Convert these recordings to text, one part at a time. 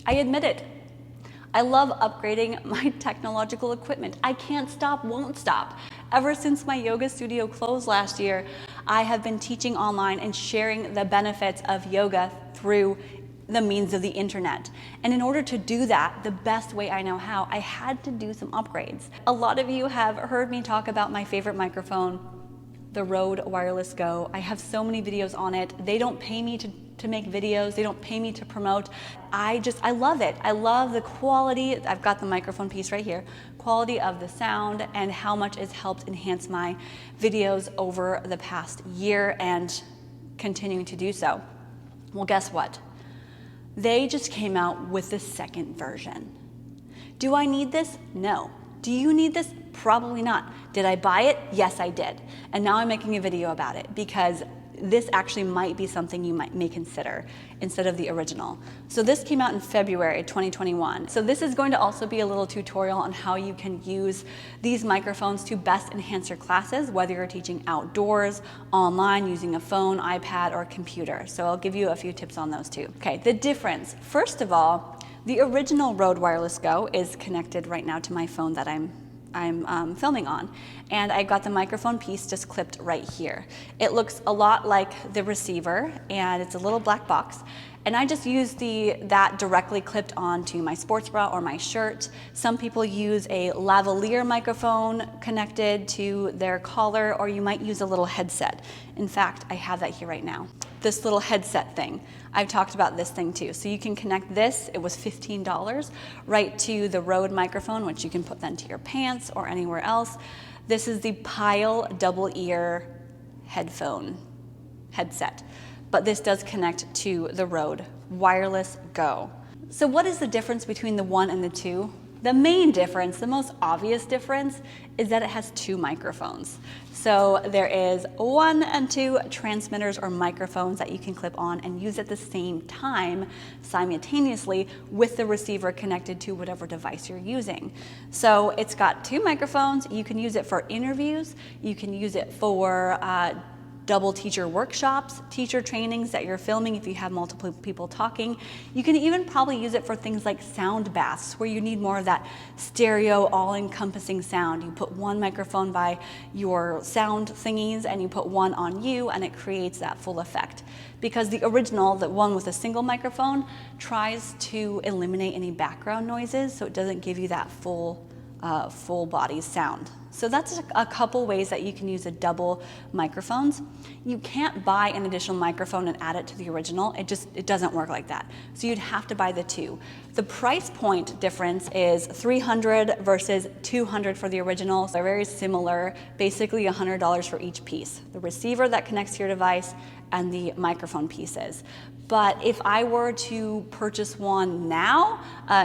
I admit it. I love upgrading my technological equipment. I can't stop, won't stop. Ever since my yoga studio closed last year, I have been teaching online and sharing the benefits of yoga through the means of the internet. And in order to do that, the best way I know how, I had to do some upgrades. A lot of you have heard me talk about my favorite microphone, the Rode Wireless Go. I have so many videos on it. They don't pay me to make videos. They don't pay me to promote. I love it. I love the quality. I've got the microphone piece right here. Quality of the sound and how much it's helped enhance my videos over the past year and continuing to do so. Well, guess what? They just came out with the second version. Do I need this? No. Do you need this? Probably not. Did I buy it? Yes, I did. And now I'm making a video about it because this actually might be something you may consider instead of the original. So this came out in February 2021. So this is going to also be a little tutorial on how you can use these microphones to best enhance your classes, whether you're teaching outdoors, online, using a phone, iPad, or computer. So I'll give you a few tips on those too. Okay, the difference. First of all, the original Rode Wireless Go is connected right now to my phone that I'm filming on, and I got the microphone piece just clipped right here. It looks a lot like the receiver, and it's a little black box, and I just use that directly clipped onto my sports bra or my shirt. Some people use a lavalier microphone connected to their collar, or you might use a little headset. In fact, I have that here right now. This little headset thing. I've talked about this thing too. So you can connect this, it was $15, right to the Rode microphone, which you can put then to your pants or anywhere else. This is the Pile double ear headphone headset, but this does connect to the Rode Wireless Go. So what is the difference between the one and the two? The main difference, the most obvious difference, is that it has two microphones. So there is 1 and 2 transmitters or microphones that you can clip on and use at the same time simultaneously with the receiver connected to whatever device you're using. So it's got 2 microphones. You can use it for interviews. You can use it for double teacher workshops, teacher trainings that you're filming if you have multiple people talking. You can even probably use it for things like sound baths where you need more of that stereo all-encompassing sound. You put one microphone by your sound thingies and you put one on you and it creates that full effect. Because the original, the one with a single microphone, tries to eliminate any background noises so it doesn't give you that full body sound. So that's a couple ways that you can use a double microphones. You can't buy an additional microphone and add it to the original. It doesn't work like that. So you'd have to buy the 2. The price point difference is $300 versus $200 for the original. So they're very similar, basically $100 for each piece. The receiver that connects to your device and the microphone pieces. But if I were to purchase one now,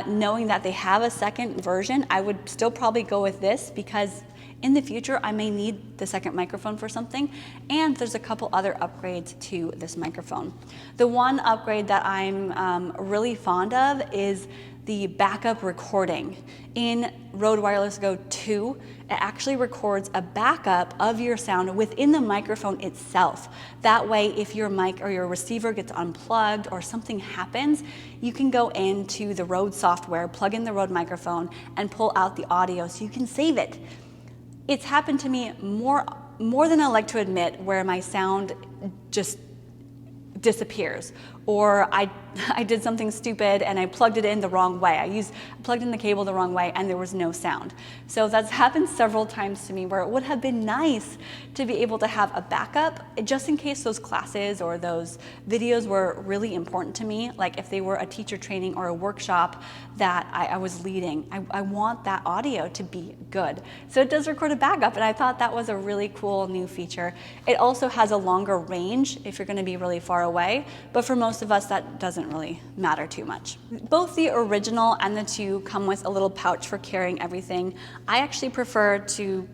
knowing that they have a second version, I would still probably go with this because in the future, I may need the second microphone for something, and there's a couple other upgrades to this microphone. The one upgrade that I'm really fond of is the backup recording. In Rode Wireless Go 2, it actually records a backup of your sound within the microphone itself. That way, if your mic or your receiver gets unplugged or something happens, you can go into the Rode software, plug in the Rode microphone, and pull out the audio so you can save it. It's happened to me more than I like to admit where my sound just disappears, or I did something stupid and I plugged it in the wrong way. I plugged in the cable the wrong way and there was no sound. So that's happened several times to me where it would have been nice to be able to have a backup just in case those classes or those videos were really important to me. Like if they were a teacher training or a workshop that I was leading, I want that audio to be good. So it does record a backup, and I thought that was a really cool new feature. It also has a longer range if you're going to be really far away, but for most of us that doesn't really matter too much. Both the original and the 2 come with a little pouch for carrying everything. I actually prefer to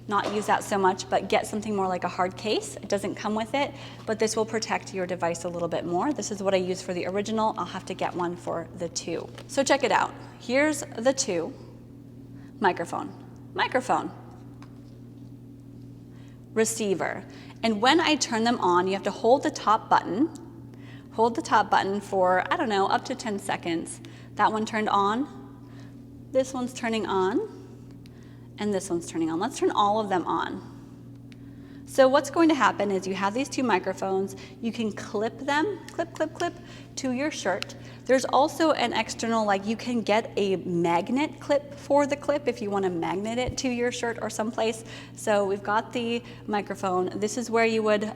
not use that so much, but get something more like a hard case. It doesn't come with it, but this will protect your device a little bit more. This is what I use for the original. I'll have to get one for the 2. So check it out. Here's the 2. Microphone. Receiver. And when I turn them on, you have to hold the top button, hold the top button for, I don't know, up to 10 seconds. That one turned on, this one's turning on, and this one's turning on. Let's turn all of them on. So what's going to happen is you have these two microphones. You can clip them, clip to your shirt. There's also an external, like you can get a magnet clip for the clip if you want to magnet it to your shirt or someplace. So we've got the microphone. This is where you would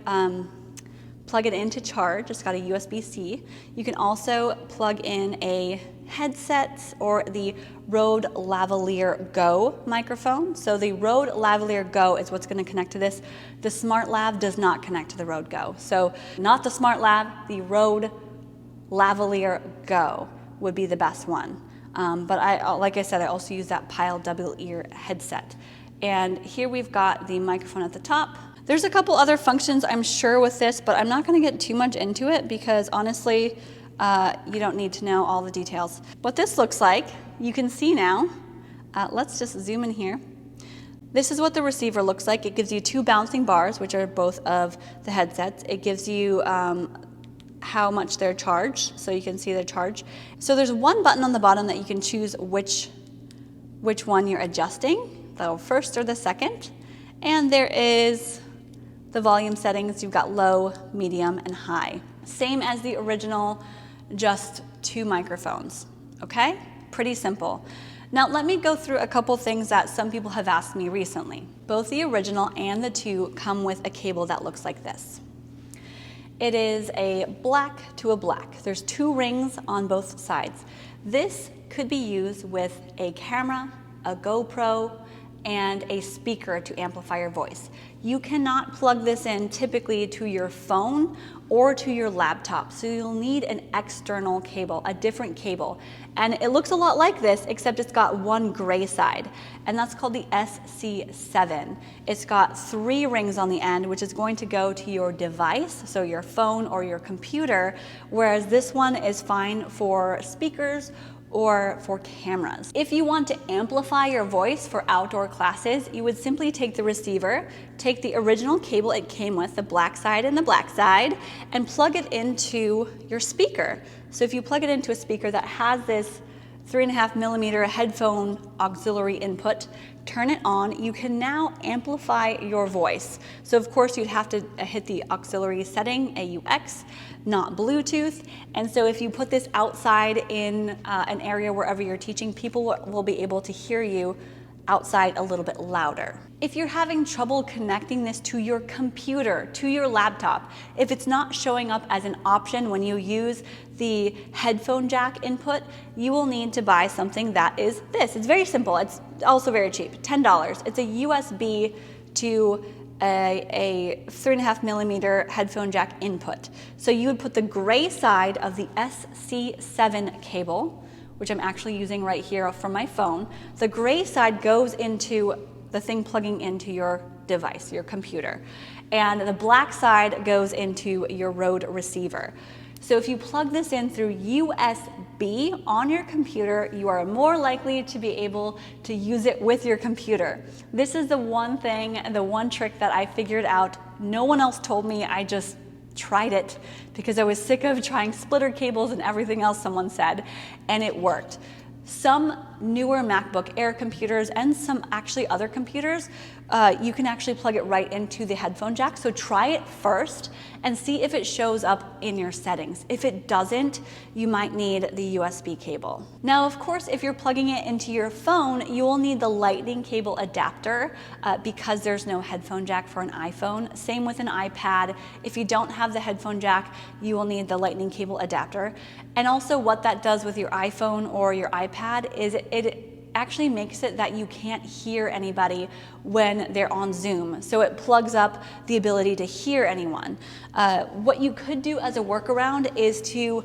plug it in to charge. It's got a USB-C. You can also plug in a headset or the Rode Lavalier Go microphone. So the Rode Lavalier Go is what's going to connect to this. The Smart Lav does not connect to the Rode Go. So not the Smart Lav, the Rode Lavalier Go would be the best one. But like I said, I also use that Pile double ear headset. And here we've got the microphone at the top. There's a couple other functions I'm sure with this, but I'm not going to get too much into it because honestly, you don't need to know all the details. What this looks like, you can see now. Let's just zoom in here. This is what the receiver looks like. It gives you two bouncing bars, which are both of the headsets. It gives you how much they're charged, so you can see the charge. So there's one button on the bottom that you can choose which one you're adjusting, the first or the second. And there is the volume settings. You've got low, medium, and high. Same as the original, just two microphones, okay? Pretty simple. Now let me go through a couple things that some people have asked me recently. Both the original and the two come with a cable that looks like this. It is a black to a black. There's two rings on both sides. This could be used with a camera, a GoPro, and a speaker to amplify your voice. You cannot plug this in typically to your phone or to your laptop, so you'll need an external cable, a different cable. And it looks a lot like this, except it's got one gray side, and that's called the SC7. It's got three rings on the end, which is going to go to your device, so your phone or your computer, whereas this one is fine for speakers or for cameras. If you want to amplify your voice for outdoor classes, you would simply take the receiver, take the original cable it came with, the black side and the black side, and plug it into your speaker. So if you plug it into a speaker that has this 3.5mm headphone auxiliary input, turn it on, you can now amplify your voice. So of course you'd have to hit the auxiliary setting, AUX, not Bluetooth. And so if you put this outside in an area wherever you're teaching, people will be able to hear you outside a little bit louder. If you're having trouble connecting this to your computer, to your laptop, if it's not showing up as an option when you use the headphone jack input, you will need to buy something that is this. It's very simple. It's also very cheap, $10. It's a USB to a 3.5mm headphone jack input. So you would put the gray side of the SC7 cable, which I'm actually using right here from my phone. The gray side goes into the thing plugging into your device, your computer. And the black side goes into your Rode receiver. So if you plug this in through USB on your computer, you are more likely to be able to use it with your computer. This is the one thing, the one trick that I figured out. No one else told me. I just tried it because I was sick of trying splitter cables and everything else someone said, and it worked. Some newer MacBook Air computers and some actually other computers, you can actually plug it right into the headphone jack. So try it first and see if it shows up in your settings. If it doesn't, you might need the USB cable. Now, of course, if you're plugging it into your phone, you will need the lightning cable adapter because there's no headphone jack for an iPhone. Same with an iPad. If you don't have the headphone jack, you will need the lightning cable adapter. And also what that does with your iPhone or your iPad is it actually makes it that you can't hear anybody when they're on Zoom. So it plugs up the ability to hear anyone. What you could do as a workaround is to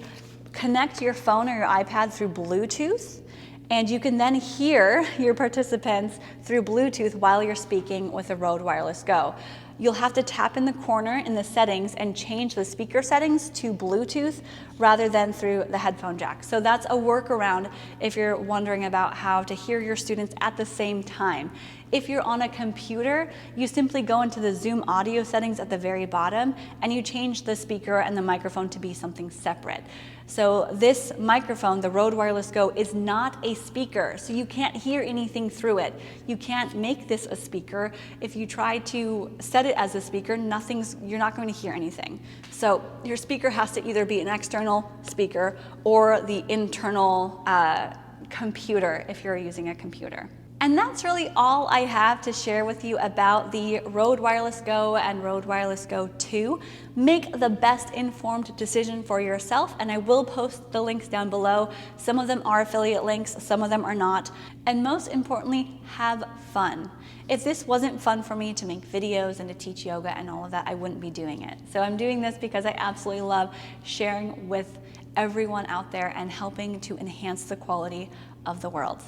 connect your phone or your iPad through Bluetooth, and you can then hear your participants through Bluetooth while you're speaking with a Rode Wireless Go. you'll have to tap in the corner in the settings and change the speaker settings to Bluetooth rather than through the headphone jack. So that's a workaround if you're wondering about how to hear your students at the same time. If you're on a computer, you simply go into the Zoom audio settings at the very bottom and you change the speaker and the microphone to be something separate. So this microphone, the Rode Wireless Go, is not a speaker, so you can't hear anything through it. You can't make this a speaker. If you try to set it as a speaker, you're not going to hear anything. So your speaker has to either be an external speaker or the internal computer if you're using a computer. And that's really all I have to share with you about the Rode Wireless Go and Rode Wireless Go 2. Make the best informed decision for yourself, and I will post the links down below. Some of them are affiliate links, some of them are not. And most importantly, have fun. If this wasn't fun for me to make videos and to teach yoga and all of that, I wouldn't be doing it. So I'm doing this because I absolutely love sharing with everyone out there and helping to enhance the quality of the world.